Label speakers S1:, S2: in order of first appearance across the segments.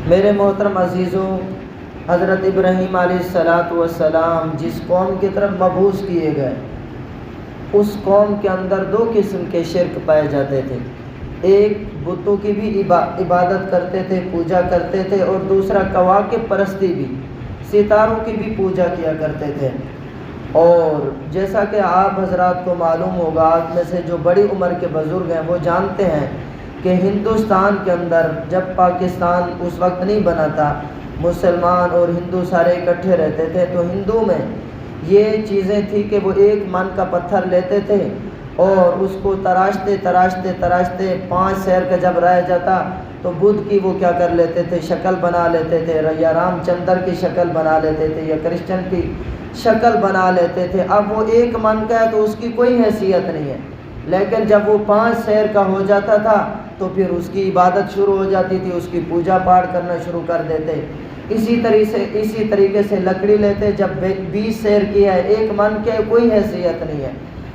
S1: میرے محترم عزیزوں، حضرت ابراہیم علیہ السلام جس قوم کی طرف مبعوث کیے گئے، اس قوم کے اندر دو قسم کے شرک پائے جاتے تھے۔ ایک بتوں کی بھی عبادت کرتے تھے، پوجا کرتے تھے، اور دوسرا کواکب پرستی بھی، ستاروں کی بھی پوجا کیا کرتے تھے۔ اور جیسا کہ آپ حضرات کو معلوم ہوگا، آپ میں سے جو بڑی عمر کے بزرگ ہیں وہ جانتے ہیں کہ ہندوستان کے اندر جب پاکستان اس وقت نہیں بنا تھا، مسلمان اور ہندو سارے اکٹھے رہتے تھے، تو ہندو میں یہ چیزیں تھی کہ وہ ایک من کا پتھر لیتے تھے اور اس کو تراشتے تراشتے تراشتے 5 سیر کا جب رہ جاتا تو بدھ کی وہ کیا کر لیتے تھے، شکل بنا لیتے تھے، یا رام چندر کی شکل بنا لیتے تھے، یا کرشچن کی شکل بنا لیتے تھے۔ اب وہ ایک من کا ہے تو اس کی کوئی حیثیت نہیں ہے، لیکن جب وہ 5 سیر کا ہو جاتا تھا تو پھر اس کی عبادت شروع ہو جاتی تھی، اس کی پوجا پاٹ کرنا شروع کر دیتے۔ اسی طریقے سے لکڑی لیتے، جب 20 سیر کی ہے، ایک من کے کوئی حیثیت نہیں ہے،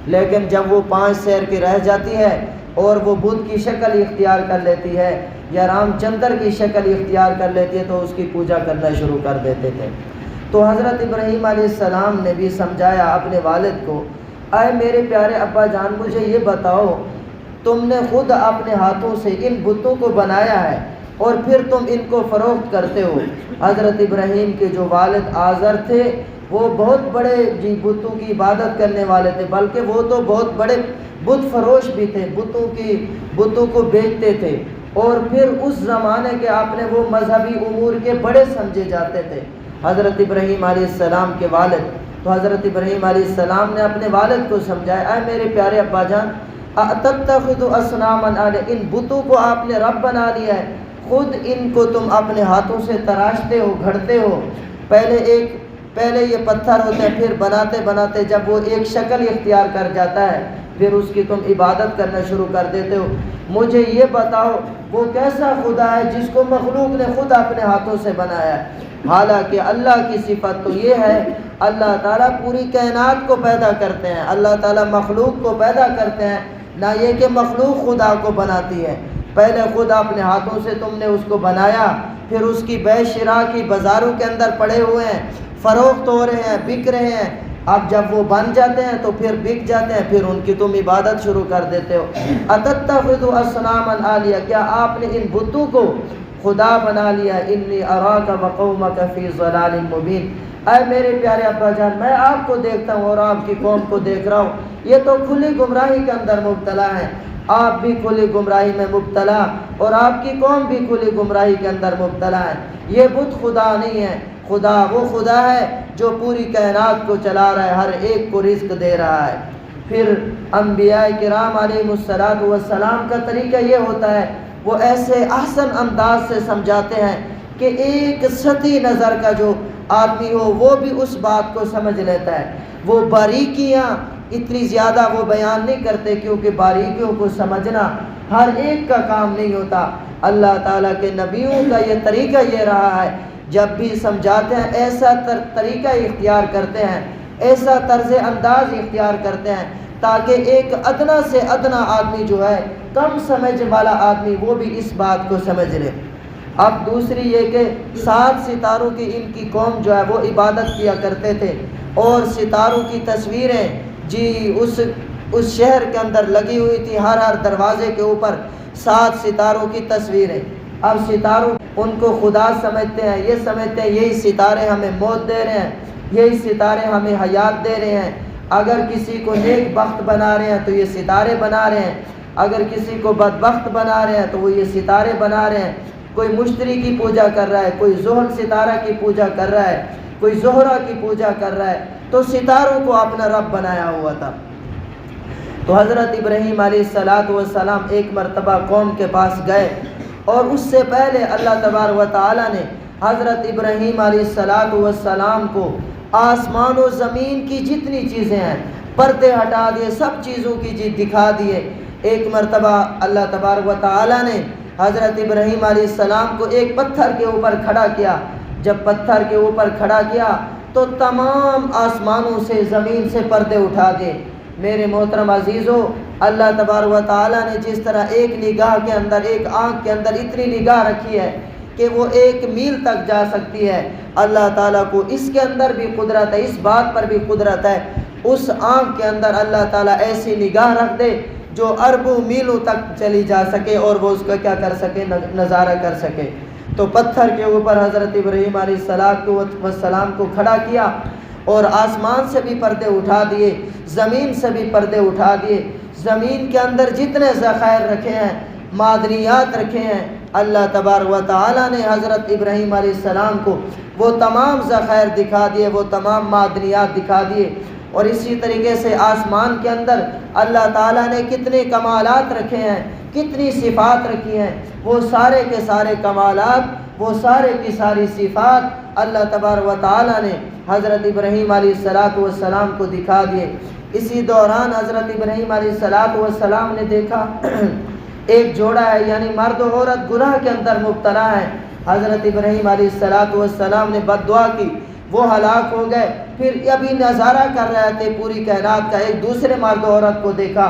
S1: لیکن جب وہ 5 سیر کی رہ جاتی ہے اور وہ بدھ کی شکل اختیار کر لیتی ہے یا رام چندر کی شکل اختیار کر لیتی ہے تو اس کی پوجا کرنا شروع کر دیتے تھے۔ تو حضرت ابراہیم علیہ السلام نے بھی سمجھایا اپنے والد کو، اے میرے پیارے ابا جان، مجھے یہ بتاؤ، تم نے خود اپنے ہاتھوں سے ان بتوں کو بنایا ہے اور پھر تم ان کو فروخت کرتے ہو۔ حضرت ابراہیم کے جو والد آزر تھے وہ بہت بڑے بتوں کی عبادت کرنے والے تھے، بلکہ وہ تو بہت بڑے بت فروش بھی تھے، بتوں کو بیچتے تھے، اور پھر اس زمانے کے اپنے وہ مذہبی امور کے بڑے سمجھے جاتے تھے حضرت ابراہیم علیہ السلام کے والد۔ تو حضرت ابراہیم علیہ السلام نے اپنے والد کو سمجھایا، اے میرے پیارے ابا جان، اتتخذ اصناما آلہۃ، ان بتوں کو آپ نے رب بنا لیا ہے، خود ان کو تم اپنے ہاتھوں سے تراشتے ہو، گھڑتے ہو، پہلے یہ پتھر ہوتے ہیں، پھر بناتے بناتے جب وہ ایک شکل اختیار کر جاتا ہے پھر اس کی تم عبادت کرنا شروع کر دیتے ہو۔ مجھے یہ بتاؤ وہ کیسا خدا ہے جس کو مخلوق نے خود اپنے ہاتھوں سے بنایا ہے؟ حالانکہ اللہ کی صفت تو یہ ہے، اللہ تعالیٰ پوری کائنات کو پیدا کرتے ہیں، اللہ تعالیٰ مخلوق کو پیدا کرتے ہیں، نہ یہ کہ مخلوق خدا کو بناتی ہے۔ پہلے خود اپنے ہاتھوں سے تم نے اس کو بنایا، پھر اس کی بے شراء کی بازاروں کے اندر پڑے ہوئے ہیں، فروخت ہو رہے ہیں، بک رہے ہیں۔ اب جب وہ بن جاتے ہیں تو پھر بک جاتے ہیں، پھر ان کی تم عبادت شروع کر دیتے ہو۔ اتتخذ اصناما آلیہ، کیا آپ نے ان بتوں کو خدا بنا لیا؟ انی اراک وقومک فی ضلال مبین، اے میرے پیارے ابا جان، میں آپ کو دیکھتا ہوں اور آپ کی قوم کو دیکھ رہا ہوں، یہ تو کھلی گمراہی کے اندر مبتلا ہے، آپ بھی کھلی گمراہی میں مبتلا اور آپ کی قوم بھی کھلی گمراہی کے اندر مبتلا ہے۔ یہ بت خدا نہیں ہے، خدا وہ خدا ہے جو پوری کائنات کو چلا رہا ہے، ہر ایک کو رزق دے رہا ہے۔ پھر انبیاء کرام علیہ السلام کا طریقہ یہ ہوتا ہے، وہ ایسے احسن انداز سے سمجھاتے ہیں کہ ایک سطحی نظر کا جو آدمی ہو وہ بھی اس بات کو سمجھ لیتا ہے۔ وہ باریکیاں اتنی زیادہ وہ بیان نہیں کرتے، کیونکہ باریکیوں کو سمجھنا ہر ایک کا کام نہیں ہوتا۔ اللہ تعالیٰ کے نبیوں کا یہ طریقہ یہ رہا ہے، جب بھی سمجھاتے ہیں ایسا طریقہ اختیار کرتے ہیں، ایسا طرز انداز اختیار کرتے ہیں تاکہ ایک ادنا سے ادنا آدمی جو ہے، کم سمجھ والا آدمی، وہ بھی اس بات کو سمجھ لے۔ اب دوسری یہ کہ 7 ستاروں کی ان کی قوم جو ہے وہ عبادت کیا کرتے تھے، اور ستاروں کی تصویریں اس شہر کے اندر لگی ہوئی تھی، ہر دروازے کے اوپر 7 ستاروں کی تصویریں۔ اب ستاروں ان کو خدا سمجھتے ہیں، یہ سمجھتے ہیں یہی ستارے ہمیں موت دے رہے ہیں، یہی ستارے ہمیں حیات دے رہے ہیں، اگر کسی کو نیک بخت بنا رہے ہیں تو یہ ستارے بنا رہے ہیں، اگر کسی کو بدبخت بنا رہے ہیں تو وہ یہ ستارے بنا رہے ہیں۔ کوئی مشتری کی پوجا کر رہا ہے، کوئی زحل ستارہ کی پوجا کر رہا ہے، کوئی زہرہ کی پوجا کر رہا ہے، تو ستاروں کو اپنا رب بنایا ہوا تھا۔ تو حضرت ابراہیم علیہ السلام ایک مرتبہ قوم کے پاس گئے، اور اس سے پہلے اللہ تبارک و تعالیٰ نے حضرت ابراہیم علیہ السلام کو آسمان و زمین کی جتنی چیزیں ہیں پردے ہٹا دیے، سب چیزوں کی چیز دکھا دیے۔ ایک مرتبہ اللہ تبارک و تعالیٰ نے حضرت ابراہیم علیہ السلام کو ایک پتھر کے اوپر کھڑا کیا۔ جب پتھر کے اوپر کھڑا کیا تو تمام آسمانوں سے، زمین سے پردے اٹھا دیے۔ میرے محترم عزیزو، اللہ تبارک و تعالیٰ نے جس طرح ایک نگاہ کے اندر، ایک آنکھ کے اندر اتنی نگاہ رکھی ہے کہ وہ 1 میل تک جا سکتی ہے۔ اللہ تعالیٰ کو اس کے اندر بھی قدرت ہے، اس بات پر بھی قدرت ہے، اس آنکھ کے اندر اللہ تعالیٰ ایسی نگاہ رکھ دے جو اربوں میلوں تک چلی جا سکے اور وہ اس کا کیا کر سکے، نظارہ کر سکے۔ تو پتھر کے اوپر حضرت ابراہیم علیہ السلام کو کھڑا کیا اور آسمان سے بھی پردے اٹھا دیے، زمین سے بھی پردے اٹھا دیے۔ زمین کے اندر جتنے ذخائر رکھے ہیں، معدنیات رکھے ہیں، اللہ تبارک و تعالیٰ نے حضرت ابراہیم علیہ السلام کو وہ تمام ذخائر دکھا دیے، وہ تمام معدنیات دکھا دیے۔ اور اسی طریقے سے آسمان کے اندر اللہ تعالیٰ نے کتنے کمالات رکھے ہیں، کتنی صفات رکھی ہیں، وہ سارے کے سارے کمالات، وہ سارے کی ساری صفات اللہ تبارک و تعالیٰ نے حضرت ابراہیم علیہ السلام کو دکھا دیے۔ اسی دوران حضرت ابراہیم علیہ السلام نے دیکھا ایک جوڑا ہے، یعنی مرد و عورت گناہ کے اندر مبتلا ہے۔ حضرت ابراہیم علیہ السلام نے بد دعا کی، وہ ہلاک ہو گئے۔ پھر ابھی نظارہ کر رہے تھے پوری کائنات کا، ایک دوسرے مرد و عورت کو دیکھا،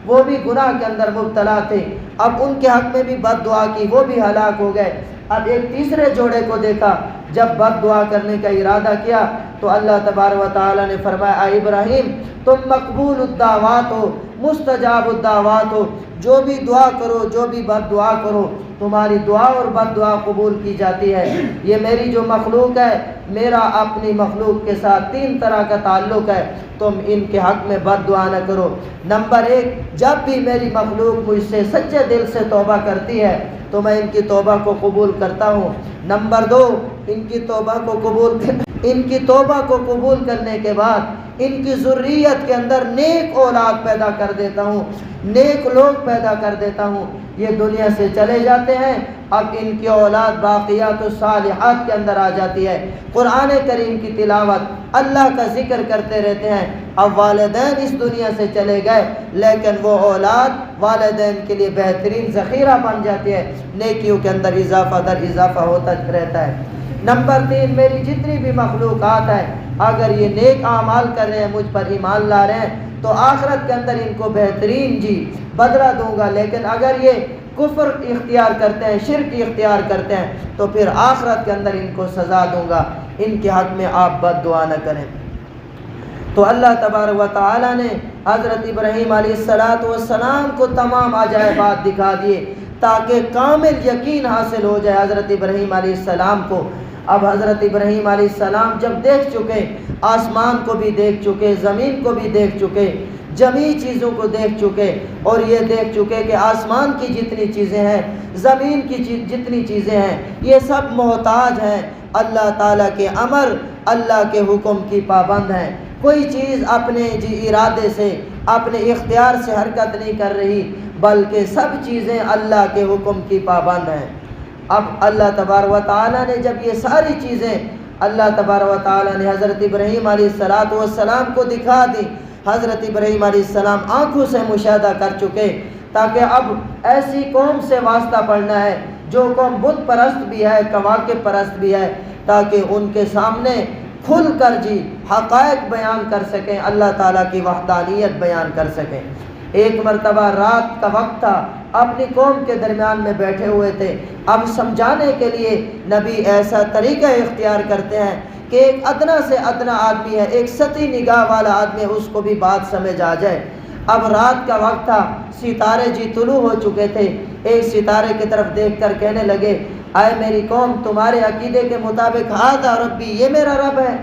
S1: وہ بھی گناہ کے اندر مبتلا تھے، اب ان کے حق میں بھی بد دعا کی، وہ بھی ہلاک ہو گئے۔ اب ایک تیسرے جوڑے کو دیکھا، جب بد دعا کرنے کا ارادہ کیا تو اللہ تبارک و تعالیٰ نے فرمایا، اے ابراہیم تم مقبول الدعوات ہو، مستجاب الدعوات ہو، جو بھی دعا کرو، جو بھی بد دعا کرو، تمہاری دعا اور بد دعا قبول کی جاتی ہے۔ یہ میری جو مخلوق ہے، میرا اپنی مخلوق کے ساتھ 3 طرح کا تعلق ہے، تم ان کے حق میں بد دعا نہ کرو۔ نمبر 1، جب بھی میری مخلوق مجھ سے سچے دل سے توبہ کرتی ہے تو میں ان کی توبہ کو قبول کرتا ہوں۔ نمبر 2، ان کی توبہ کو قبول کرنے کے بعد ان کی ذریت کے اندر نیک اولاد پیدا کر دیتا ہوں، نیک لوگ پیدا کر دیتا ہوں۔ یہ دنیا سے چلے جاتے ہیں، اب ان کی اولاد باقیات الصالحات کے اندر آ جاتی ہے، قرآن کریم کی تلاوت، اللہ کا ذکر کرتے رہتے ہیں۔ اب والدین اس دنیا سے چلے گئے، لیکن وہ اولاد والدین کے لیے بہترین ذخیرہ بن جاتی ہے، نیکیوں کے اندر اضافہ در اضافہ ہوتا رہتا ہے۔ نمبر 3، میری جتنی بھی مخلوقات ہے، اگر یہ نیک اعمال کر رہے ہیں، مجھ پر ایمان لا رہے ہیں، تو آخرت کے اندر ان کو بہترین بدلہ دوں گا۔ لیکن اگر یہ کفر اختیار کرتے ہیں، شرک اختیار کرتے ہیں، تو پھر آخرت کے اندر ان کو سزا دوں گا۔ ان کے حق میں آپ بد دعا نہ کریں۔ تو اللہ تبارک و تعالیٰ نے حضرت ابراہیم علیہ السلام کو تمام عجائبات دکھا دیے تاکہ کامل یقین حاصل ہو جائے حضرت ابراہیم علیہ السلام کو۔ اب حضرت ابراہیم علیہ السلام جب دیکھ چکے، آسمان کو بھی دیکھ چکے، زمین کو بھی دیکھ چکے، جمی چیزوں کو دیکھ چکے، اور یہ دیکھ چکے کہ آسمان کی جتنی چیزیں ہیں، زمین کی جتنی چیزیں ہیں، یہ سب محتاج ہیں اللہ تعالیٰ کے امر، اللہ کے حکم کی پابند ہیں۔ کوئی چیز اپنے ارادے سے، اپنے اختیار سے حرکت نہیں کر رہی، بلکہ سب چیزیں اللہ کے حکم کی پابند ہیں۔ اب اللہ تبارک و تعالیٰ نے جب یہ ساری چیزیں اللہ تبارک و تعالیٰ نے حضرت ابراہیم علیہ السلام کو دکھا دی، حضرت ابراہیم علیہ السلام آنکھوں سے مشاہدہ کر چکے، تاکہ اب ایسی قوم سے واسطہ پڑھنا ہے جو قوم بت پرست بھی ہے، کواکب پرست بھی ہے، تاکہ ان کے سامنے کھل کر حقائق بیان کر سکیں، اللہ تعالیٰ کی وحدانیت بیان کر سکیں۔ ایک مرتبہ رات کا وقت تھا، اپنی قوم کے درمیان میں بیٹھے ہوئے تھے۔ اب سمجھانے کے لیے نبی ایسا طریقہ اختیار کرتے ہیں کہ ایک ادنا سے ادنا آدمی ہے، ایک سطحی نگاہ والا آدمی ہے، اس کو بھی بات سمجھ آ جائے۔ اب رات کا وقت تھا، ستارے طلوع ہو چکے تھے۔ ایک ستارے کی طرف دیکھ کر کہنے لگے، اے میری قوم، تمہارے عقیدے کے مطابق ھذا ربی، یہ میرا رب ہے۔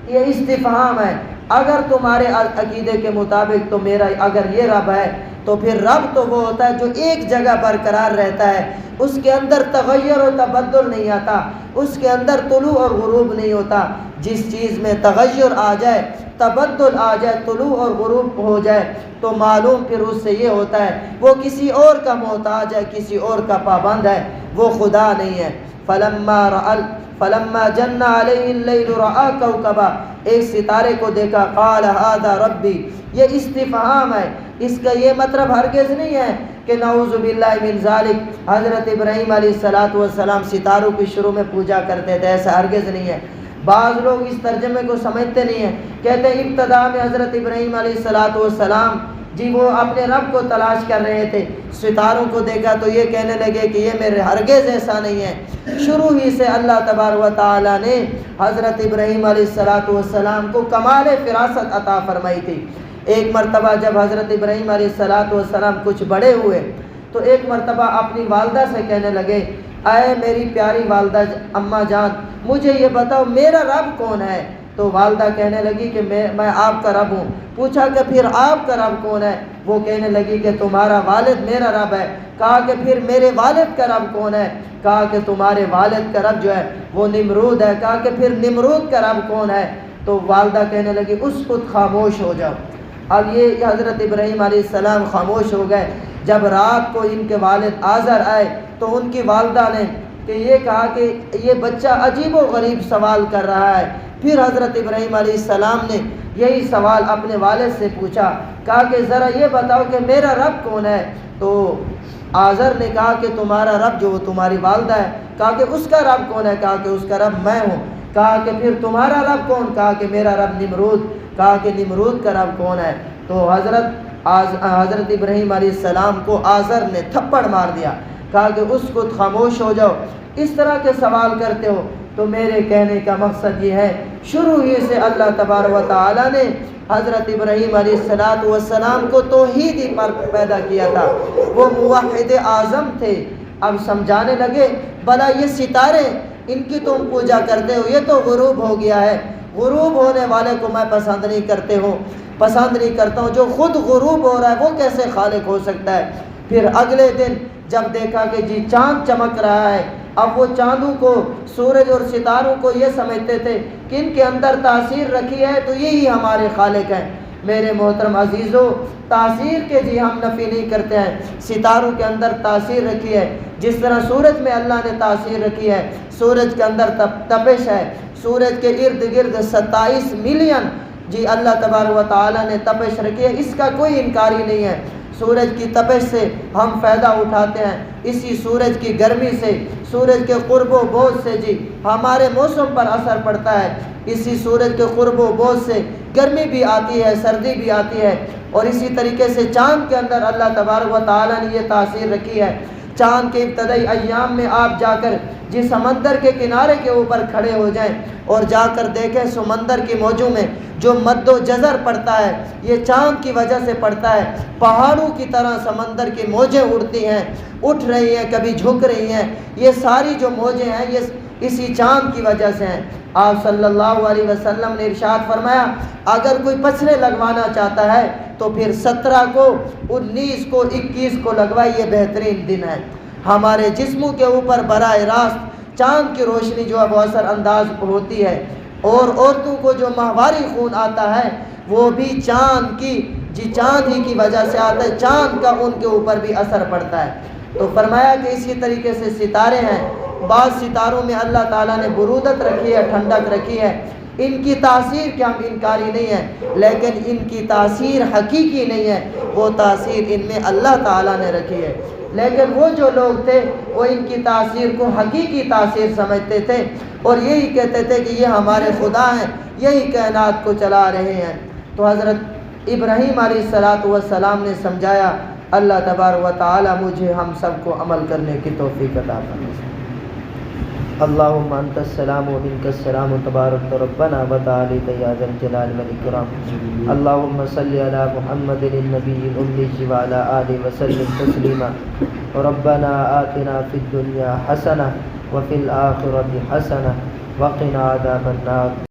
S1: یہ استفہام ہے، اگر تمہارے عقیدے کے مطابق تو میرا اگر یہ رب ہے، تو پھر رب تو وہ ہوتا ہے جو ایک جگہ برقرار رہتا ہے، اس کے اندر تغیر و تبدل نہیں آتا، اس کے اندر طلوع اور غروب نہیں ہوتا۔ جس چیز میں تغیر آ جائے، تبدل آ جائے، طلوع اور غروب ہو جائے، تو معلوم پھر اس سے یہ ہوتا ہے وہ کسی اور کا محتاج ہے، کسی اور کا پابند ہے، وہ خدا نہیں ہے۔ فلما جن علیہ اللیل رأى کوکبا، ایک ستارے کو دیکھا، قال ھذا ربی، یہ استفہام ہے، اس کا یہ مطلب ہرگز نہیں ہے کہ نعوذ باللہ من ذالک حضرت ابراہیم علیہ السلام ستاروں کی شروع میں پوجا کرتے تھے، ایسا ہرگز نہیں ہے۔ بعض لوگ اس ترجمے کو سمجھتے نہیں ہیں، کہتے ہیں ابتدا میں حضرت ابراہیم علیہ السلام جی وہ اپنے رب کو تلاش کر رہے تھے، ستاروں کو دیکھا تو یہ کہنے لگے کہ یہ میرے ہرگز ایسا نہیں ہے۔ شروع ہی سے اللہ تبارک و تعالیٰ نے حضرت ابراہیم علیہ السلام کو کمال فراست عطا فرمائی تھی۔ ایک مرتبہ جب حضرت ابراہیم علیہ السلام کچھ بڑے ہوئے تو ایک مرتبہ اپنی والدہ سے کہنے لگے، اے میری پیاری والدہ اماں جان، مجھے یہ بتاؤ میرا رب کون ہے؟ تو والدہ کہنے لگی کہ میں آپ کا رب ہوں۔ پوچھا کہ پھر آپ کا رب کون ہے؟ وہ کہنے لگی کہ تمہارا والد میرا رب ہے۔ کہا کہ پھر میرے والد کا رب کون ہے؟ کہا کہ تمہارے والد کا رب جو ہے وہ نمرود ہے۔ کہا کہ پھر نمرود کا رب کون ہے؟ تو والدہ کہنے لگی اسکت، خاموش ہو جاؤ۔ اب یہ حضرت ابراہیم علیہ السلام خاموش ہو گئے۔ جب رات کو ان کے والد آزر آئے تو ان کی والدہ نے کہ یہ کہا کہ یہ بچہ عجیب و غریب سوال کر رہا ہے۔ پھر حضرت ابراہیم علیہ السلام نے یہی سوال اپنے والد سے پوچھا، کہا کہ ذرا یہ بتاؤ کہ میرا رب کون ہے؟ تو آزر نے کہا کہ تمہارا رب جو تمہاری والدہ ہے۔ کہا کہ اس کا رب کون ہے؟ کہا کہ اس کا رب میں ہوں۔ کہا کہ پھر تمہارا رب کون؟ کہا کہ میرا رب نمرود۔ کہا کہ نمرود کا رب کون ہے؟ تو حضرت ابراہیم علیہ السلام کو آزر نے تھپڑ مار دیا۔ کہا کہ اس کو خاموش ہو جاؤ، اس طرح کے سوال کرتے ہو۔ تو میرے کہنے کا مقصد یہ ہے، شروع ہی سے اللہ تبارک و تعالیٰ نے حضرت ابراہیم علیہ السلام کو توحیدی پر پیدا کیا تھا۔ وہ موحد اعظم تھے۔ اب سمجھانے لگے، بھلا یہ ستارے ان کی تم پوجا کرتے ہو، یہ تو غروب ہو گیا ہے۔ غروب ہونے والے کو میں پسند نہیں کرتا ہوں۔ جو خود غروب ہو رہا ہے وہ کیسے خالق ہو سکتا ہے؟ پھر اگلے دن جب دیکھا کہ جی چاند چمک رہا ہے، اب وہ چاندوں کو، سورج اور ستاروں کو یہ سمجھتے تھے کہ ان کے اندر تاثیر رکھی ہے تو یہی ہمارے خالق ہیں۔ میرے محترم عزیزو، تاثیر کے جی ہم نفی نہیں کرتے ہیں۔ ستاروں کے اندر تاثیر رکھی ہے، جس طرح سورج میں اللہ نے تاثیر رکھی ہے۔ سورج کے اندر تپش ہے، سورج کے ارد گرد 27 ملین جی اللہ تبارک و تعالیٰ نے تپش رکھی ہے، اس کا کوئی انکاری نہیں ہے۔ سورج کی تپش سے ہم فائدہ اٹھاتے ہیں، اسی سورج کی گرمی سے، سورج کے قرب و بعد سے جی ہمارے موسم پر اثر پڑتا ہے۔ اسی سورج کے قرب و بعد سے گرمی بھی آتی ہے، سردی بھی آتی ہے، اور اسی طریقے سے چاند کے اندر اللہ تبارک و تعالیٰ نے یہ تاثیر رکھی ہے۔ چاند کے ابتدائی ایام میں آپ جا کر جس سمندر کے کنارے کے اوپر کھڑے ہو جائیں اور جا کر دیکھیں سمندر کی موجوں میں جو مد و جزر پڑتا ہے، یہ چاند کی وجہ سے پڑتا ہے۔ پہاڑوں کی طرح سمندر کی موجیں اڑتی ہیں، اٹھ رہی ہیں، کبھی جھک رہی ہیں۔ یہ ساری جو موجیں ہیں یہ اسی چاند کی وجہ سے ہیں۔ آپ صلی اللہ علیہ وسلم نے ارشاد فرمایا، اگر کوئی پچھلے لگوانا چاہتا ہے تو پھر 17 کو، 19 کو، 21 کو لگوائے، یہ بہترین دن ہے۔ ہمارے جسموں کے اوپر براہ راست چاند کی روشنی جو ہے وہ اثر انداز ہوتی ہے، اور عورتوں کو جو ماہواری خون آتا ہے وہ بھی چاند ہی کی وجہ سے آتا ہے۔ چاند کا ان کے اوپر بھی اثر پڑتا ہے۔ تو فرمایا کہ اسی طریقے سے ستارے ہیں، بعض ستاروں میں اللہ تعالیٰ نے برودت رکھی ہے، ٹھنڈک رکھی ہے۔ ان کی تاثیر کیا ہم انکاری نہیں ہے، لیکن ان کی تاثیر حقیقی نہیں ہے، وہ تاثیر ان میں اللہ تعالیٰ نے رکھی ہے۔ لیکن وہ جو لوگ تھے وہ ان کی تاثیر کو حقیقی تاثیر سمجھتے تھے اور یہی کہتے تھے کہ یہ ہمارے خدا ہیں، یہی کائنات کو چلا رہے ہیں۔ تو حضرت ابراہیم علیہ السلام نے سمجھایا، اللہ تبارک و تعالی مجھے ہم سب کو عمل کرنے کی توفیق عطا فرمائے۔ اللہم انت السلام و منک السلام تبارک ربنا و تعالیت یا ذا الجلال والاکرام۔ اللہم صلی علی محمد النبی الامی و علی آلہ وسلم تسلیما۔ ربنا آتنا فی الدنیا حسنہ وفی الآخرۃ حسنہ وقنا عذاب النار۔